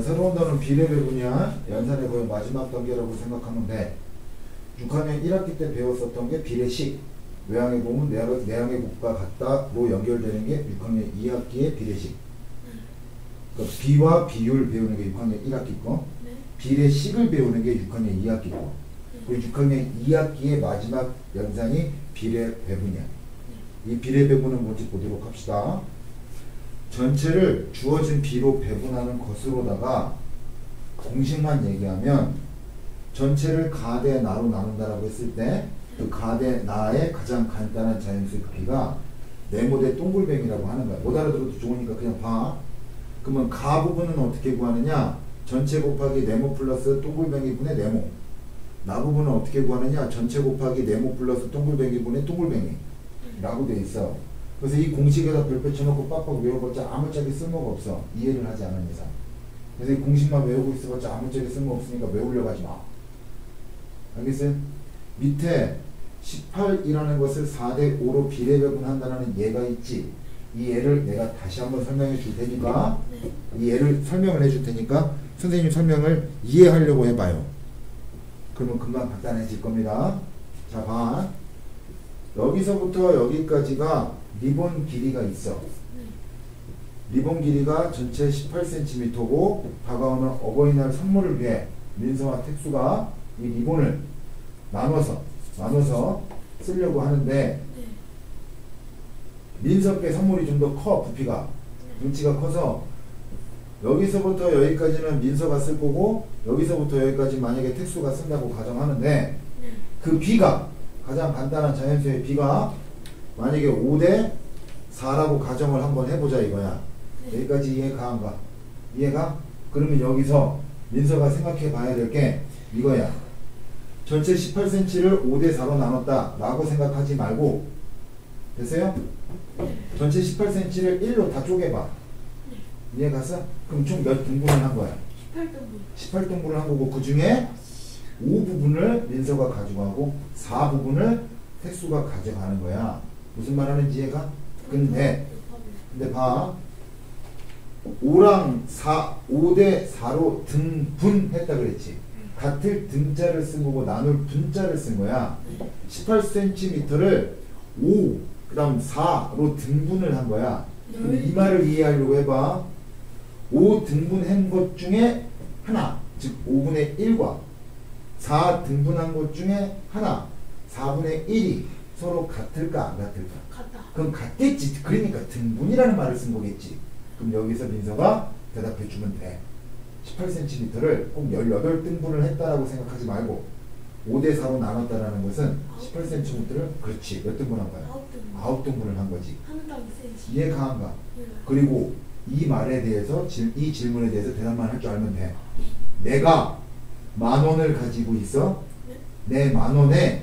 새로운 단어는 비례배분이야. 연산의 거의 마지막 단계라고 생각하면 돼. 6학년 1학기 때 배웠었던 게 비례식. 외항의 보면 내항의 곱과 같다로 연결되는 게 6학년 2학기의 비례식. 그러니까 비와 비율 배우는 게 6학년 1학기 거. 비례식을 배우는 게 6학년 2학기 거. 그리고 6학년 2학기의 마지막 연산이 비례배분이야. 이 비례배분은 뭔지 보도록 합시다. 전체를 주어진 비로 배분하는 것으로다가 공식만 얘기하면 전체를 가 대 나로 나눈다라고 했을 때 그 가 대 나의 가장 간단한 자연수의 크기가 네모 대 동글뱅이라고 하는 거야. 못 알아들어도 좋으니까 그냥 봐. 그러면 가 부분은 어떻게 구하느냐? 전체 곱하기 네모 플러스 동글뱅이 분의 네모. 나 부분은 어떻게 구하느냐? 전체 곱하기 네모 플러스 동글뱅이 분의 동글뱅이 라고 돼 있어. 그래서 이 공식에다 별표 쳐놓고 빡빡 외워봤자 아무짝에 쓸모가 없어. 이해를 하지 않은 이상. 그래서 이 공식만 외우고 있어봤자 아무짝에 쓸모 없으니까 외우려고 하지 마. 알겠어요? 밑에 18이라는 것을 4대 5로 비례배분한다는 예가 있지. 이 예를 내가 다시 한번 설명해 줄 테니까 이 예를 설명을 해줄 테니까 선생님 설명을 이해하려고 해봐요. 그러면 금방 간단해질 겁니다. 자, 봐. 여기서부터 여기까지가 리본 길이가 있어. 리본 길이가 전체 18cm고 다가오는 어버이날 선물을 위해 민서와 택수가 이 리본을 나눠서 쓰려고 하는데 민서께 선물이 좀 더 커. 부피가 등치가 커서 여기서부터 여기까지는 민서가 쓸 거고 여기서부터 여기까지 만약에 택수가 쓴다고 가정하는데 그 비가 가장 간단한 자연수의 비가 만약에 5대 4라고 가정을 한번 해보자 이거야. 여기까지 이해가 안 가? 이해가? 그러면 여기서 민서가 생각해 봐야 될 게 이거야. 전체 18cm를 5대 4로 나눴다 라고 생각하지 말고 됐어요? 전체 18cm를 1로 다 쪼개봐. 이해갔어? 그럼 총 몇 등분을 한 거야? 18등분을 한 거고 그 중에 5부분을 민서가 가져가고 4부분을 택수가 가져가는 거야. 무슨 말 하는지 이해가? 근데 봐. 5랑 4, 5대 4로 등분했다 그랬지. 같을 등자를 쓴 거고 나눌 분자를 쓴 거야. 18cm를 5, 그 다음 4로 등분을 한 거야. 이 말을 이해하려고 해봐. 5 등분한 것 중에 하나, 즉 5분의 1과 4 등분한 것 중에 하나, 4분의 1이 서로 같을까 안 같을까? 같다. 그럼 같겠지. 그러니까 등분이라는 말을 쓴 거겠지. 그럼 여기서 민서가 대답해 주면 돼. 18cm를 꼭 18등분을 했다라고 생각하지 말고 5대 4로 나눴다라는 것은 18cm를 그렇지. 몇 등분한 거야? 9등분을 한 거지. 이해가 안 가? 그리고 이 말에 대해서 이 질문에 대해서 대답만 할 줄 알면 돼. 내가 10,000원을 가지고 있어. 내 10,000원에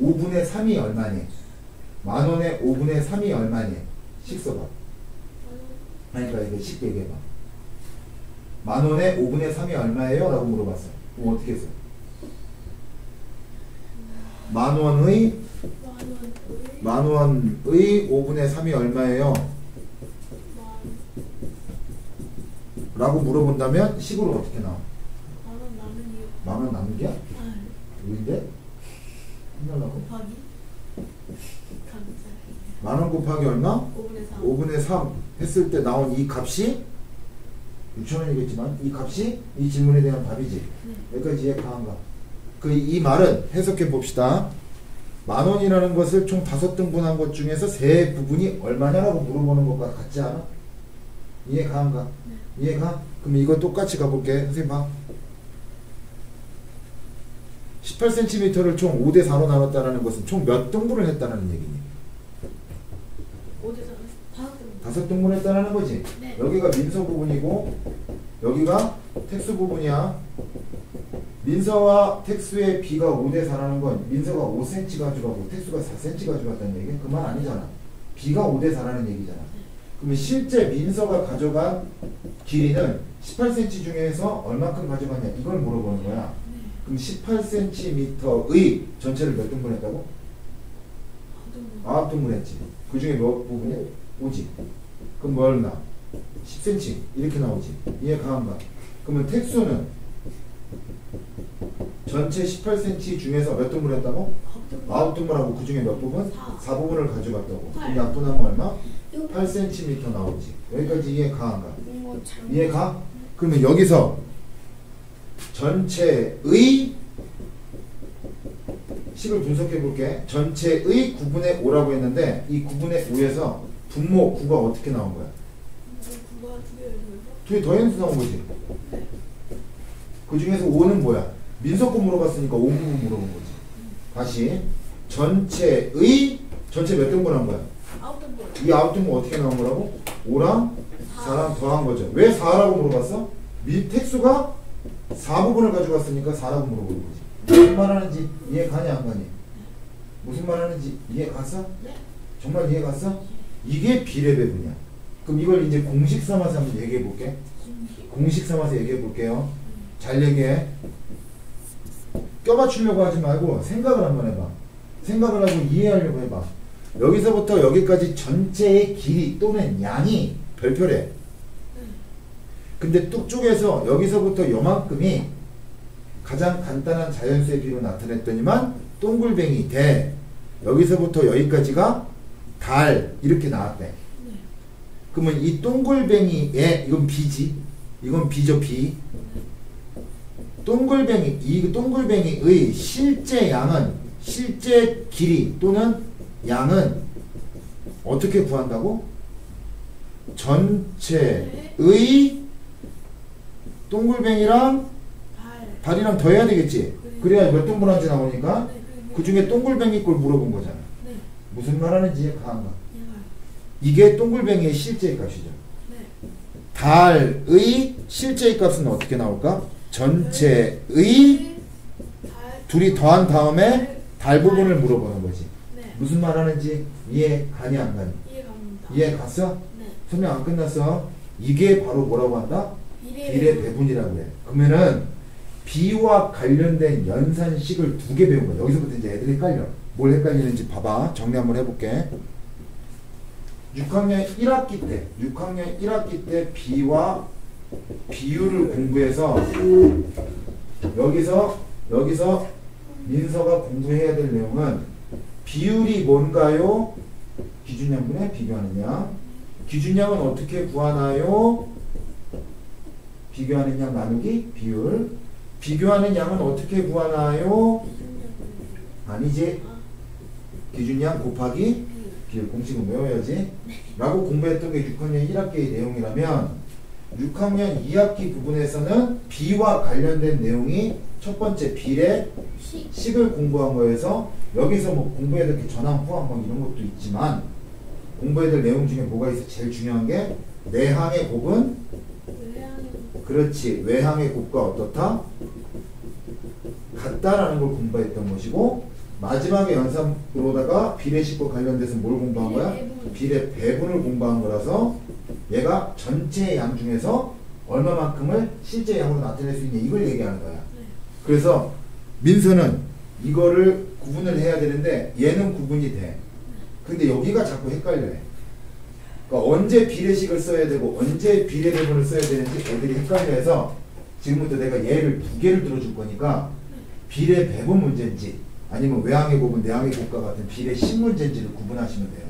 5분의 3이 얼마니? 10,000원에 5분의 3이 얼마니? 식 써봐. 그러니까 이거 쉽게 얘기해봐. 10,000원에 5분의 3이 얼마예요? 라고 물어봤어. 그럼 어떻게 써? 10,000원의 5분의 3이 얼마예요? 라고 물어본다면 식으로 어떻게 나와? 10,000원 나누기야? 왜인데? 곱하기 10,000원 곱하기 얼마? 5분의 3 했을 때 나온 이 값이 6,000원이겠지만 이 값이 이 질문에 대한 답이지. 여기까지 이해가 안 가? 이 말은 해석해 봅시다. 10,000원이라는 것을 총 5등분한 것 중에서 세 부분이 얼마냐라고 물어보는 것과 같지 않아? 이해가 안 가? 이해가? 그럼 이거 똑같이 가볼게. 선생님 봐. 18cm를 총 5대 4로 나눴다는 것은 총 몇 등분을 했다는 얘기니? 5등분 했다는 거지? 네. 여기가 민서 부분이고 여기가 택수 부분이야. 민서와 택수의 비가 5대 4라는 건 민서가 5cm 가져가고 택수가 4cm 가져갔다는 얘기? 그 말 아니잖아. 비가 5대 4라는 얘기잖아. 그러면 실제 민서가 가져간 길이는 18cm 중에서 얼마큼 가져갔냐 이걸 물어보는 거야. 그럼 18cm의 전체를 몇 등분 했다고? 9등분 했지. 그 중에 몇 부분이? 5지. 그럼 뭐 얼마? 10cm 이렇게 나오지. 이해 가한가? 그러면 택수는 전체 18cm 중에서 몇 등분 했다고? 9등분하고 그 중에 몇 부분? 4부분을 가져갔다고. 그럼 약분하면 얼마? 8cm 나오지. 여기까지 이해 가한가? 이해 가? 그러면 여기서 전체의 식을 분석해 볼게. 전체의 9분의 5라고 했는데 이 9분의 5에서 분모 9가 어떻게 나온 거야? 2개 더해서 나온 거지. 그 중에서 5는 뭐야? 민서 거 물어봤으니까 5부분 물어본 거지. 다시 전체 몇 등분한 거야? 9등분. 이 9등분 어떻게 나온 거라고? 5랑 4랑 더한 거죠. 왜 4라고 물어봤어? 택수가 4부분을 가져갔으니까 4라고 물어보는 거지. 무슨 말 하는지 이해 가니 안 가니? 무슨 말 하는지 이해 갔어? 네. 정말 이해 갔어? 이게 비례배분이야. 그럼 이걸 이제 공식 삼아서 한번 얘기해 볼게. 공식 삼아서 얘기해 볼게요. 잘 얘기해. 껴맞추려고 하지 말고 생각을 한번 해봐. 생각을 하고 이해하려고 해봐. 여기서부터 여기까지 전체의 길이 또는 양이 별표래. 근데 뚝 쪽에서 여기서부터 요만큼이 가장 간단한 자연수의 비로 나타냈더니만 동글뱅이 대, 여기서부터 여기까지가 달 이렇게 나왔대. 그러면 이 동글뱅이의, 이건 B지, 이건 B죠. B. 이 동글뱅이의 실제 양은, 실제 길이 또는 양은 어떻게 구한다고? 전체의 동글뱅이랑 발이랑 더해야 되겠지. 그래야 몇 등분한지 나오니까. 그 중에 동글뱅이 걸 물어본 거잖아. 무슨 말 하는지 가한가? 이게 동글뱅이의 실제의 값이죠. 달의 실제의 값은 어떻게 나올까? 전체의 둘이 더한 다음에 달 부분을 물어보는 거지. 무슨 말 하는지 이해 가니 안 가니? 이해 갔어? 설명 안 끝났어. 이게 바로 뭐라고 한다? 비례배분이라고 해. 그러면은 비와 관련된 연산식을 2개 배운 거야. 여기서부터 이제 애들이 헷갈려. 뭘 헷갈리는지 봐봐. 정리 한번 해볼게. 6학년 1학기 때 비와 비율을 공부해서 여기서 민서가 공부해야 될 내용은 비율이 뭔가요? 기준양분에 비교하는 양. 기준양은 어떻게 구하나요? 비교하는 양 나누기 비율. 비교하는 양은 어떻게 구하나요? 아니지. 기준양 곱하기 비율. 공식은 외워야지. 라고 공부했던 게 6학년 1학기의 내용이라면 6학년 2학기 부분에서는 비와 관련된 내용이 첫 번째 비례식을 공부한 거여서 여기서 뭐 공부해야 될 게 전항, 후항 뭐 이런 것도 있지만 공부해야 될 내용 중에 뭐가 있어? 제일 중요한 게 내항의 곱은 그렇지. 외항의 곱과 어떻다? 같다라는 걸 공부했던 것이고 마지막에 연산으로다가 비례식과 관련돼서 뭘 공부한 거야? 비례배분을 공부한 거라서 얘가 전체의 양 중에서 얼마만큼을 실제 양으로 나타낼 수 있냐 이걸 얘기하는 거야. 그래서 민서는 이거를 구분을 해야 되는데 얘는 구분이 돼. 근데 여기가 자꾸 헷갈려. 그러니까 언제 비례식을 써야 되고 언제 비례배분을 써야 되는지 애들이 헷갈려해서 지금부터 내가 예를 2개를 들어줄 거니까 비례배분 문제인지 아니면 외항의 곱은 내항의 곱과 같은 비례식 문제인지를 구분하시면 돼요.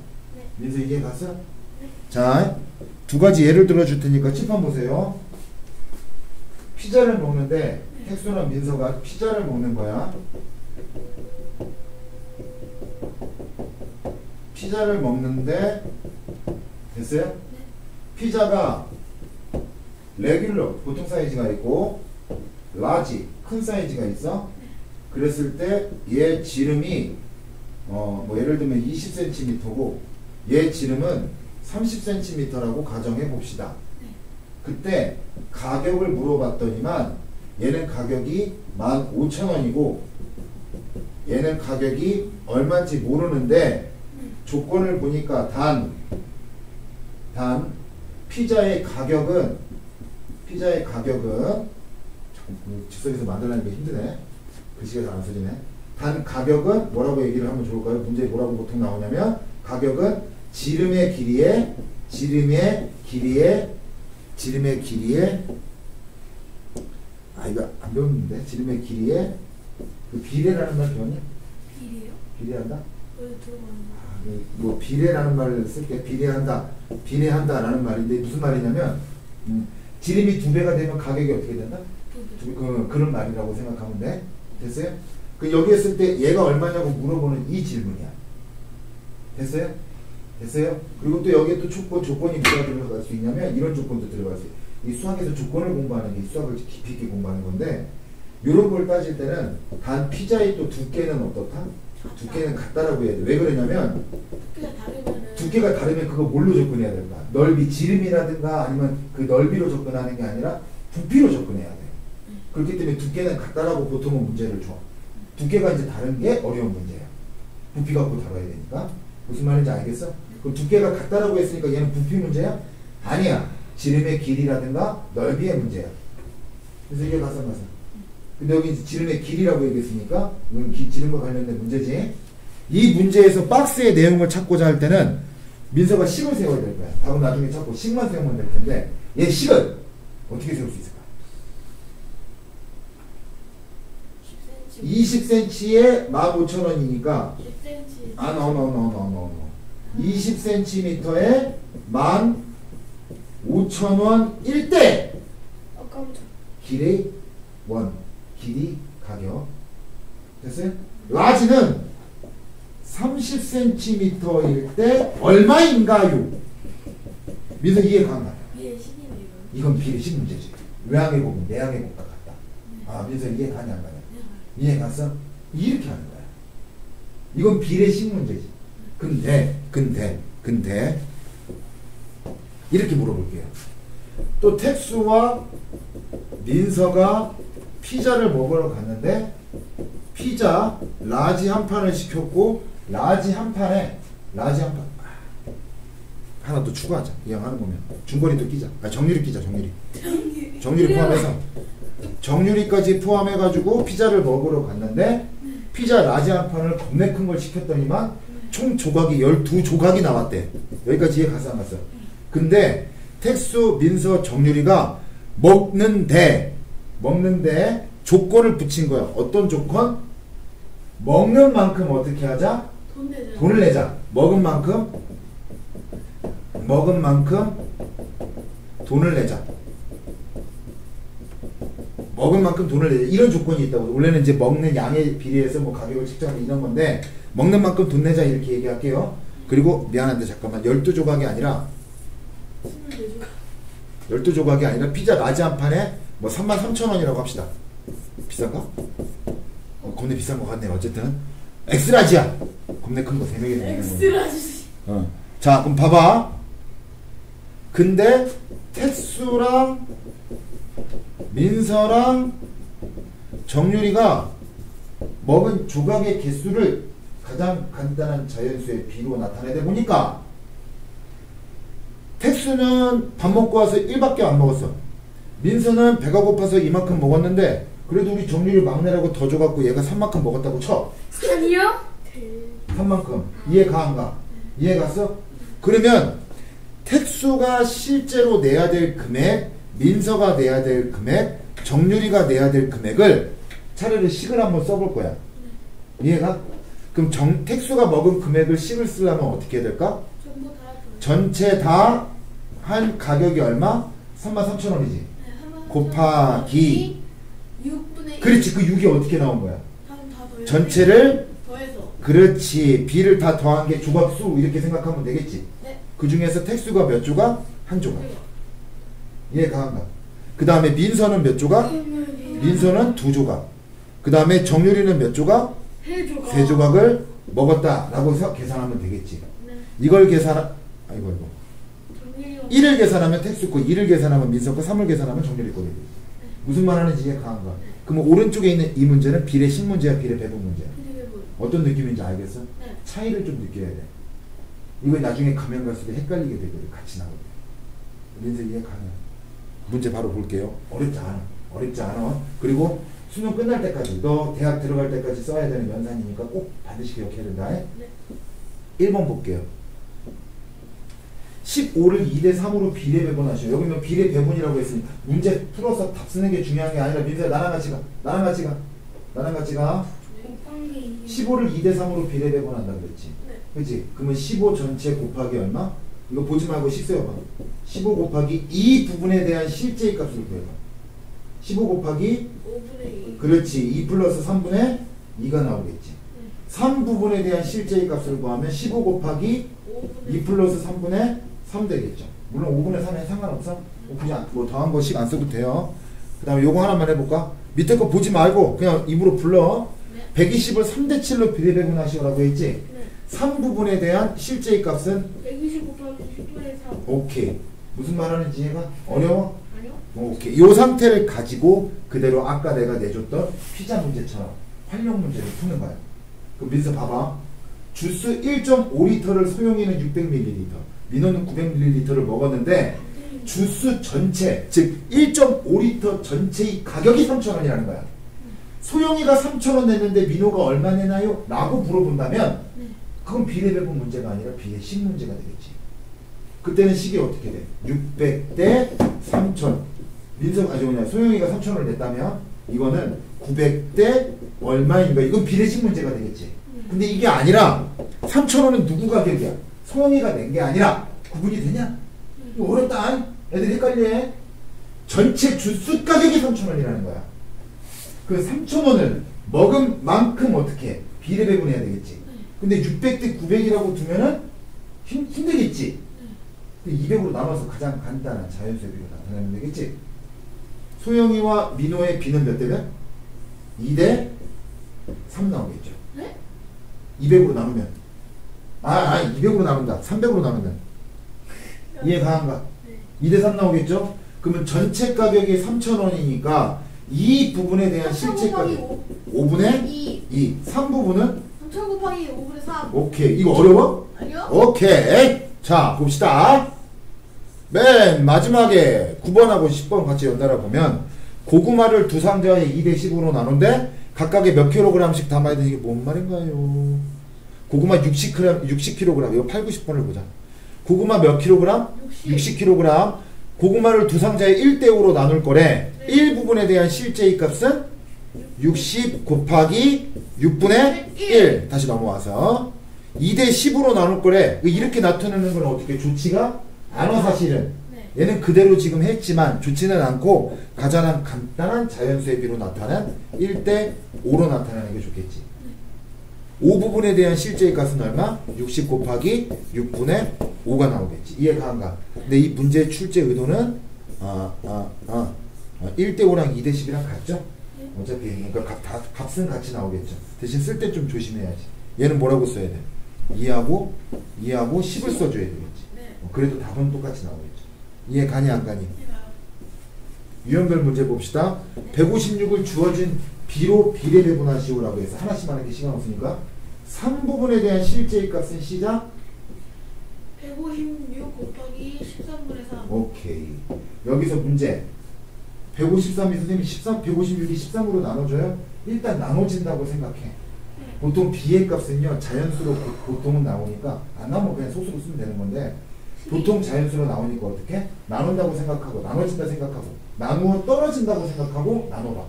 민서 이해 갔어? 자, 2가지 예를 들어줄 테니까 칠판 보세요. 피자를 먹는데 택수나 민서가 피자를 먹는 거야. 피자를 먹는데 됐어요? 피자가 레귤러 보통 사이즈가 있고 라지 큰 사이즈가 있어. 그랬을 때 얘 지름이 뭐 예를 들면 20cm고 얘 지름은 30cm라고 가정해 봅시다. 그때 가격을 물어봤더니만 얘는 가격이 15,000원이고 얘는 가격이 얼마인지 모르는데 조건을 보니까 단 피자의 가격은 즉석에서 만들라는 게 힘드네. 글씨가 잘 안 써지네. 단 가격은 뭐라고 얘기를 하면 좋을까요? 문제에 뭐라고 보통 나오냐면 가격은 지름의 길이에 지름의 길이에 이거 안 배웠는데 지름의 길이에 그 비례라는 말 배웠냐? 비례요? 비례한다? 어디 들어봤나? 뭐 비례라는 말을 쓸게. 비례한다라는 말인데 무슨 말이냐면 지름이 2배가 되면 가격이 어떻게 된다? 그런 말이라고 생각하면 돼. 됐어요? 그 여기 했을 때 얘가 얼마냐고 물어보는 이 질문이야. 됐어요? 됐어요? 그리고 또 여기에 또 조건이 뭐가 들어갈 수 있냐면 이런 조건도 들어갈 수 있어요. 이 수학에서 조건을 공부하는 게 수학을 깊이 있게 공부하는 건데 이런 걸 따질 때는 단 피자의 또 두께는 어떻다? 두께는 같다라고 해야 돼. 왜 그러냐면 두께가 다르면 그거 뭘로 접근해야 될까? 넓이, 지름이라든가 아니면 그 넓이로 접근하는 게 아니라 부피로 접근해야 돼. 그렇기 때문에 두께는 같다라고 보통은 문제를 줘. 두께가 이제 다른 게 어려운 문제야. 부피 갖고 다뤄야 되니까. 무슨 말인지 알겠어? 그럼 두께가 같다라고 했으니까 얘는 부피 문제야? 아니야. 지름의 길이라든가 넓이의 문제야. 그래서 이게 가서 근데 여기 이제 지름의 길이라고 얘기했으니까 이건 지름과 관련된 문제지. 이 문제에서 박스의 내용을 찾고자 할 때는 민서가 식을 세워야 될 거야. 답은 나중에 찾고 식만 세우면 될 텐데 얘 식을 어떻게 세울 수 있을까? 20cm에 15,000원이니까 10cm. no. 20cm에 15,000원 1대 깜짝. 길이 원, 길이 가격. 됐어요? 라지는 30cm일 때 얼마인가요? 민서 이해 가나? 비례 신이네요. 이건 비례식 문제지. 외항의 곱은 내항의 곱과 같다. 민서 이해 가냐 안 가냐? 이해 갔어? 이렇게 하는 거야. 이건 비례식 문제지. 근데 이렇게 물어볼게요. 또 택수와 민서가 피자를 먹으러 갔는데 피자 라지 한 판을 시켰고 라지 한 판에 하나 또 추가하자. 이 형 하는 거면 중거리도 끼자. 정유리 끼자. 정유리 포함해서 정유리까지 포함해가지고 피자를 먹으러 갔는데 피자 라지 한 판을 겁내 큰 걸 시켰더니만 총 조각이 12조각이 나왔대. 여기까지 이해 갔어 안 갔어? 근데 택수, 민서, 정유리가 먹는데 조건을 붙인 거야. 어떤 조건? 먹는 만큼 어떻게 하자? 돈을 내자. 먹은 만큼 돈을 내자. 이런 조건이 있다고. 원래는 이제 먹는 양에 비례해서 뭐 가격을 측정하는 이런 건데 먹는 만큼 돈 내자 이렇게 얘기할게요. 그리고 미안한데 잠깐만 12조각이 아니라 12조각이 아니라 피자 라지 한 판에 뭐 33,000원이라고 합시다. 비싼가? 겁내 비싼 것 같네. 어쨌든 엑스라지야. 겁내 큰 거 3명이 먹는 거. 엑스라지. 자 그럼 봐봐. 근데 택수랑 민서랑 정유리가 먹은 조각의 개수를 가장 간단한 자연수의 비로 나타내다 보니까 택수는 밥 먹고 와서 1밖에 안 먹었어. 민서는 배가 고파서 이만큼 먹었는데 그래도 우리 정유리 막내라고 더 줘갖고 얘가 3만큼 먹었다고 쳐. 아니요? 3만큼. 이해가 안 가? 이해 갔어? 그러면 택수가 실제로 내야 될 금액, 민서가 내야 될 금액, 정유리가 내야 될 금액을 차라리 식을 한번 써볼 거야. 이해가? 그럼 택수가 먹은 금액을 식을 쓰려면 어떻게 해야 될까? 전체 다 한 가격이 얼마? 33,000원이지. 네, 곱하기 6분의 1. 그렇지. 그 6이 어떻게 나온 거야? 전체를 더해서. 그렇지. B를 다 더한 게 조각수 이렇게 생각하면 되겠지. 네. 그 중에서 택수가 몇 조각? 한 조각. 이해가 안 가? 그 다음에 민서는 몇 조각? 민서는 2조각. 그 다음에 정유리는 몇 조각? 3조각. 3조각을 먹었다라고 해서 계산하면 되겠지. 네. 이걸 아이고 1을 계산하면 택수 거, 2를 계산하면 민서 거, 3을 계산하면 정유리 거겠지. 무슨 말 하는지 이해가 안 가? 그러면 오른쪽에 있는 이 문제는 비례식 문제야, 비례배분 문제야? 어떤 느낌인지 알겠어? 네. 차이를 좀 느껴야 돼. 이거 나중에 가면 갈수록 헷갈리게 되거든. 같이 나오게. 민서 이해 가냐? 문제 바로 볼게요. 어렵지 않아. 그리고 수능 끝날 때까지, 너 대학 들어갈 때까지 써야 되는 연산이니까 꼭 반드시 기억해야 된다. 네. 1번 볼게요. 15를 2대 3으로 비례 배분하시오. 여기는 비례 배분이라고 했으니 문제 풀어서 답 쓰는 게 중요한 게 아니라 민서야 나랑 같이 가. 나랑 같이 가. 나랑 같이 가. 곱하기 15를 2대 3으로 비례 배분한다 그랬지. 네. 그치? 그러면 15 전체 곱하기 얼마? 이거 보지 말고 식 세워봐. 15 곱하기 이 부분에 대한 실제의 값을 구해봐. 15 곱하기 5분의 2. 그렇지. 2 플러스 3분의 2가 나오겠지. 3 부분에 대한 실제의 값을 구하면 15 곱하기 5분의 2 플러스 3분의 3 되겠죠. 물론 5분의 3에 상관없어. 그냥 뭐 더한 거 식 안 써도 돼요. 그 다음에 요거 하나만 해볼까? 밑에 거 보지 말고 그냥 입으로 불러. 네. 120을 3대 7로 비례 배분하시오라고 했지. 네. 3 부분에 대한 실제의 값은 120 곱하기 10분의 3. 오케이. 무슨 말하는지 이해가? 어려워? 아니요? 오케이. 요 상태를 가지고 그대로 아까 내가 내줬던 피자 문제처럼 활용 문제를 푸는 거야. 그럼 민서 봐봐. 주스 1.5리터를 소용이는 600ml, 민호는 900ml를 먹었는데 주스 전체, 즉 1.5리터 전체의 가격이 3,000원이라는 거야. 소영이가 3,000원 냈는데 민호가 얼마 내나요? 라고 물어본다면 그건 비례배분 문제가 아니라 비례식 문제가 되겠지. 그때는 식이 어떻게 돼? 600대 3,000. 민서가 소영이가 3,000원을 냈다면 이거는 900대 얼마인가? 이건 비례식 문제가 되겠지. 근데 이게 아니라 3,000원은 누구 가격이야? 소영이가 낸 게 아니라 구분이 되냐? 이거 어렵다. 애들이 헷갈려. 전체 주스 가격이 3,000원이라는 거야. 그 3,000원을 먹은 만큼 어떻게 해? 비례 배분해야 되겠지. 근데 600대 900이라고 두면은 힘들겠지. 200으로 나눠서 가장 간단한 자연수의 비로 나타내면 되겠지. 소영이와 민호의 비는 몇 대면? 2대 3 나오겠죠. 네? 200으로 나누면 200으로 나눈다. 300으로 나누면 이해 가는가? 네. 2대 3 나오겠죠? 그러면 전체 가격이 3,000원이니까 이 부분에 대한 실제 가격 5분의 2. 3 부분은 3,000 곱하기 5분의 3. 오케이. 이거 어려워? 아니요? 오케이. 자, 봅시다. 맨 마지막에 9번하고 10번 같이 연달아 보면 고구마를 두 상자에 2대 10으로 나눈데 각각에 몇 킬로그램씩 담아야 되는 게 뭔 말인가요? 고구마 60kg. 이거 8, 90번을 보자. 고구마 몇 킬로그램? 60kg. 고구마를 두 상자에 1대5로 나눌 거래. 네. 1부분에 대한 실제의 값은 60 곱하기 6분의 1. 다시 넘어와서 2대 10으로 나눌 거래. 이렇게 나타내는 건 어떻게 좋지가 않아 사실은. 네. 얘는 그대로 지금 했지만 좋지는 않고 가장 간단한 자연수의 비로 나타낸 1대 5로 나타내는 게 좋겠지. 5부분에 대한 실제의 값은 얼마? 60 곱하기 6분의 5가 나오겠지. 이해가 안가? 근데 이 문제의 출제 의도는 1대 5랑 2대 10이랑 같죠? 어차피 그러니까 값은 같이 나오겠죠. 대신 쓸 때 좀 조심해야지. 얘는 뭐라고 써야 돼? 2하고 10을 써줘야 되겠지. 네. 그래도 답은 똑같이 나오겠죠. 이해 가니 안 가니? 유형별 문제 봅시다. 156을 주어진 B로 비례 배분하시오라고 해서 하나씩 하는 게 시간 없으니까 3부분에 대한 실제의 값은 시작 156 곱하기 13분의 3. 오케이. 여기서 문제 153이 선생님이 156이 13으로 나눠줘요? 일단 나눠진다고 생각해. 보통 B의 값은요 자연수로 보통은 나오니까 안 나오면 그냥 소수로 쓰면 되는 건데 보통 자연수로 나오니까 어떻게? 나눈다고 생각하고 나눠진다 생각하고 나누어 떨어진다고 생각하고 나눠봐.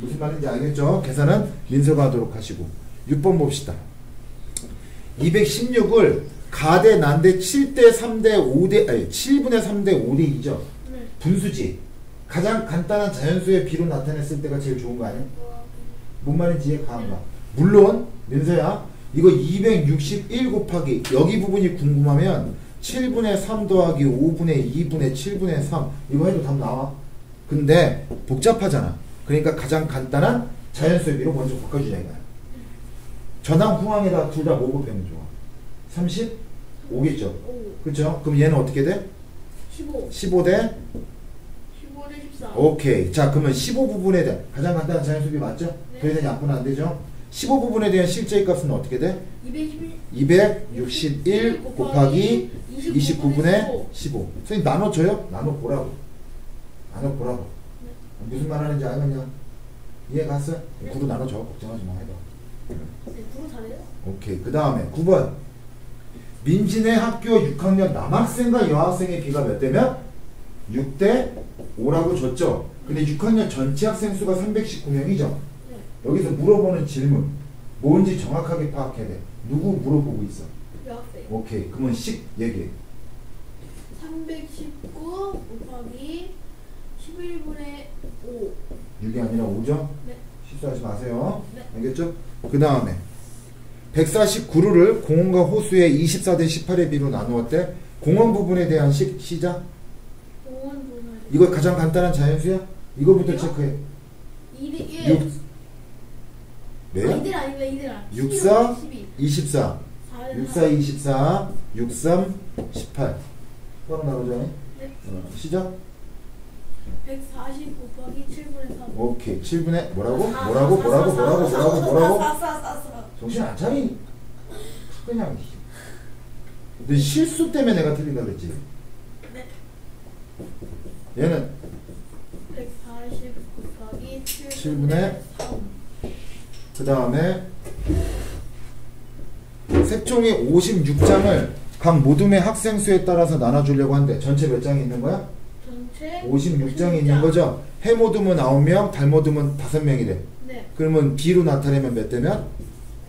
무슨 말인지 알겠죠? 계산은 민서가 하도록 하시고 6번 봅시다. 216을 가대 난대 7대 3대 5대 7분의 3대 5대 2죠. 네. 분수지. 가장 간단한 자연수의 비로 나타냈을 때가 제일 좋은 거 아니야? 뭔 말인지 이해 가는가? 물론 민서야 이거 261 곱하기 여기 부분이 궁금하면 7분의 3 더하기 5분의 2분의 7분의 3 이거 해도 답 나와. 근데 복잡하잖아. 그러니까 가장 간단한 자연수의 비로 먼저 바꿔주자 이거야. 전항 후항에다 둘 다 뭐 곱하면 좋아? 35겠죠? 5. 그쵸? 그럼 얘는 어떻게 돼? 15. 15대 15대 14. 오케이. 자 그러면 15부분에 대한 가장 간단한 자연수비 맞죠? 네. 더 이상 약분은 안 되죠? 15부분에 대한 실제의 값은 어떻게 돼? 261 곱하기 29분의 15. 선생님 나눠줘요? 나눠보라고. 나눠보라고. 무슨 말 하는지 알겠냐? 이해 갔어? 구도 나눠줘. 걱정하지 마. 해봐. 네, 그거 잘해요? 오케이. 그 다음에 9번. 민진의 학교 6학년 남학생과 여학생의 비가 몇 대면? 6대 5라고 줬죠. 근데 6학년 전체 학생 수가 319명이죠. 네. 여기서 물어보는 질문 뭔지 정확하게 파악해야 돼. 누구 물어보고 있어? 여학생. 오케이. 그러면 식 얘기해. 319 곱하기 11분의 5. 6이 아니라 5죠? 네. 실수하지 마세요. 네. 알겠죠? 그 다음에 149루를 공원과 호수의 24대 18의 비로 나누었대. 공원 부분에 대한 시작. 공원 분할. 이거 가장 간단한 자연수야? 이거부터 이요? 체크해. 2대 1. 6 매야? 2대 아닙니다. 2대 아. 6, 4, 12. 24 6, 4, 24 6, 3, 18 바로 나오죠? 네. 시작. 140 곱하기 7분의 3. 오케이. 7분의 뭐라고? 사, 뭐라고? 사, 뭐라고? 사, 뭐라고? 사, 뭐라고? 사, 뭐라고? 사, 사, 사, 사. 정신 안 차리. 그냥 너 실수 때문에 내가 틀린다 그랬지. 네. 얘는 140 곱하기 7분의 3. 그 다음에 색종이 56장을 각 모둠의 학생 수에 따라서 나눠주려고 한대. 전체 몇 장이 있는 거야? 전체 56장이 있는 거죠. 해모둠은 9명, 달모둠은 5명이래. 네. 그러면 B로 나타내면 몇 대면?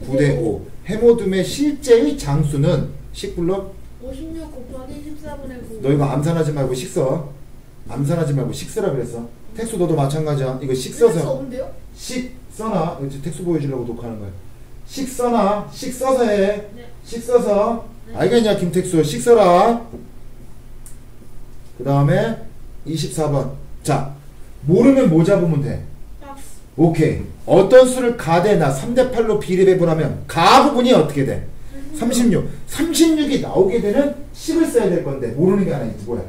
9대 5. 해모둠의 실제의 장수는 식 불러? 56 곱하기 14분의 9. 너 이거 암산하지 말고 식 써. 암산하지 말고 식 쓰라 그랬어. 택수 너도 마찬가지야. 이거 식 쓸수 써서 없는데요? 식 써놔. 이거 택수 보여주려고 녹화하는 거야. 식 써놔. 식 써서 해. 네. 식 써서. 네. 알겠냐 김택수. 식 써라. 그 다음에 24번. 자, 모르면 뭐 잡으면 돼? 박스. 오케이. 어떤 수를 가대나 3대8로 비례배분하면 가 부분이 어떻게 돼? 36. 36이 나오게 되는 식을 써야 될 건데 모르는 게 하나 있지. 뭐야?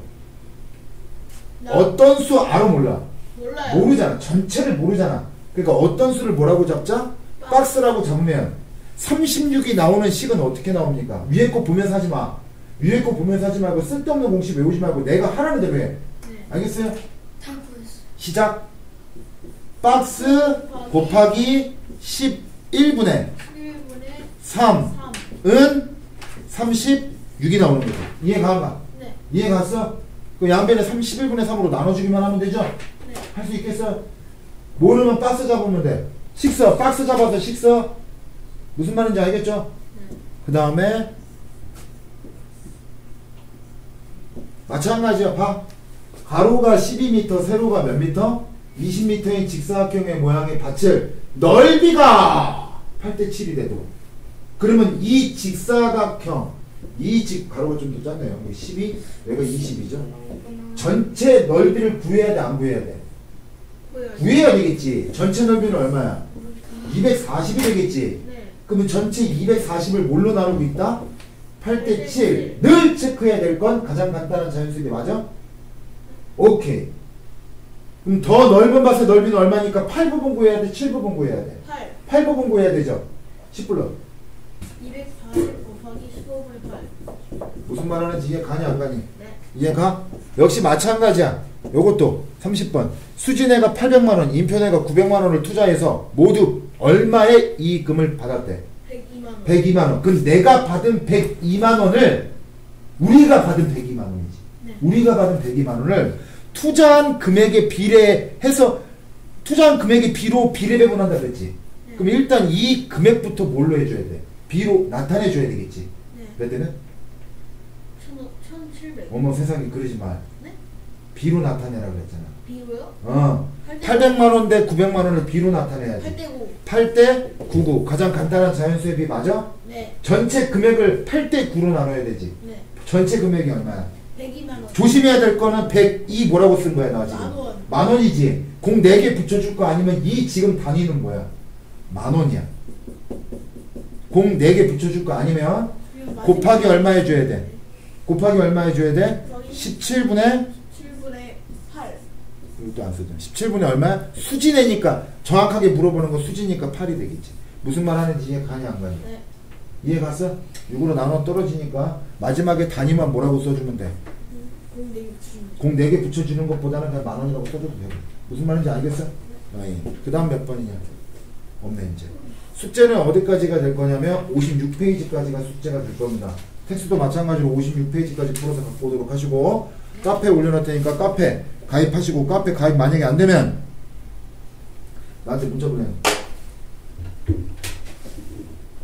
어떤 수 알아 몰라? 몰라요. 모르잖아. 전체를 모르잖아. 그러니까 어떤 수를 뭐라고 잡자? 박스라고 잡으면 36이 나오는 식은 어떻게 나옵니까? 위에 거 보면서 하지 마. 위에 거 보면서 하지 말고 쓸데없는 공식 외우지 말고 내가 하라는 대로 해. 네. 알겠어요? 다 보였어. 시작. 박스 곱하기 11분의 1분의 3은 3. 36이 나오는 거죠. 이해가 안 가? 네. 이해가 갔어? 그 양변에 11분의 3으로 나눠주기만 하면 되죠? 네. 할 수 있겠어? 모르면 박스 잡으면 돼. 식서. 박스 잡아서 식서. 무슨 말인지 알겠죠? 네. 그 다음에 마찬가지야. 봐. 가로가 12m, 세로가 몇 미터? 20m인 직사각형의 모양의 밭을 넓이가 8대 7이 돼도 그러면 이 직사각형 가로가 좀 더 작네요. 12, 여기가 20이죠. 전체 넓이를 구해야 돼, 안 구해야 돼? 보여요. 구해야 되겠지. 전체 넓이는 얼마야? 240이 되겠지. 네. 그러면 전체 240을 뭘로 나누고 있다? 8대 7. 늘 체크해야 될 건 가장 간단한 자연수비 맞아? 오케이. 그럼 더 넓은 밭의 넓이는 얼마니까 8부분 구해야 돼? 7부분 구해야 돼? 8. 8부분 구해야 되죠? 10불러. 240 곱하기 15분의 8. 무슨 말 하는지 이해 가냐 안 가니? 네. 이해가? 역시 마찬가지야. 요것도 30번. 수진애가 800만원, 임표애가 900만원을 투자해서 모두 얼마의 이익금을 받았대? 102만원. 102만원. 그럼 내가 받은 102만원을 우리가 받은 102만원이지. 네. 우리가 받은 102만원을 투자한 금액에 비례해서 투자한 금액의 비로 비례배분한다 그랬지. 네. 그럼 일단 이 금액부터 뭘로 해줘야 돼? 비로 나타내줘야 되겠지. 네. 몇 대는? 1700. 어머 세상에 그러지 마. 네? 비로 나타내라 그랬잖아. 비로요? 800만원 대 900만원을 비로 나타내야지. 8대 9. 8대 99. 가장 간단한 자연수의 비 맞아? 네. 전체 금액을 8대 9로 나눠야 되지. 네. 전체 전체 금액이 얼마야? 102만원. 조심해야 될 거는 102 뭐라고 쓴 거야 나 지금? 만원. 만원이지. 공 4개 붙여줄 거 아니면 이 지금 단위는 뭐야? 만원이야. 공 4개 붙여줄 거 아니면 곱하기 얼마 해줘야 돼? 곱하기 얼마 해줘야 돼? 17분의 7분의 8. 이것도 안 쓰잖아. 17분의 얼마야? 수지내니까 정확하게 물어보는 거 수지니까 8이 되겠지. 무슨 말 하는지 이해 가냐 안 가냐? 네. 이해 갔어? 6으로 나눠 떨어지니까 마지막에 단위만 뭐라고 써주면 돼? 공 4개 붙여주는 것보다는 그냥 만원이라고 써줘도 되고. 무슨 말인지 알겠어? 그 다음 몇 번이냐? 없네 이제. 숙제는 어디까지가 될 거냐면 56페이지까지가 숙제가 될 겁니다. 텍스트도 마찬가지로 56페이지까지 풀어서 갖고 오도록 하시고 카페에 올려놓을 테니까 카페 가입하시고 카페 가입 만약에 안 되면 나한테 문자 보내요.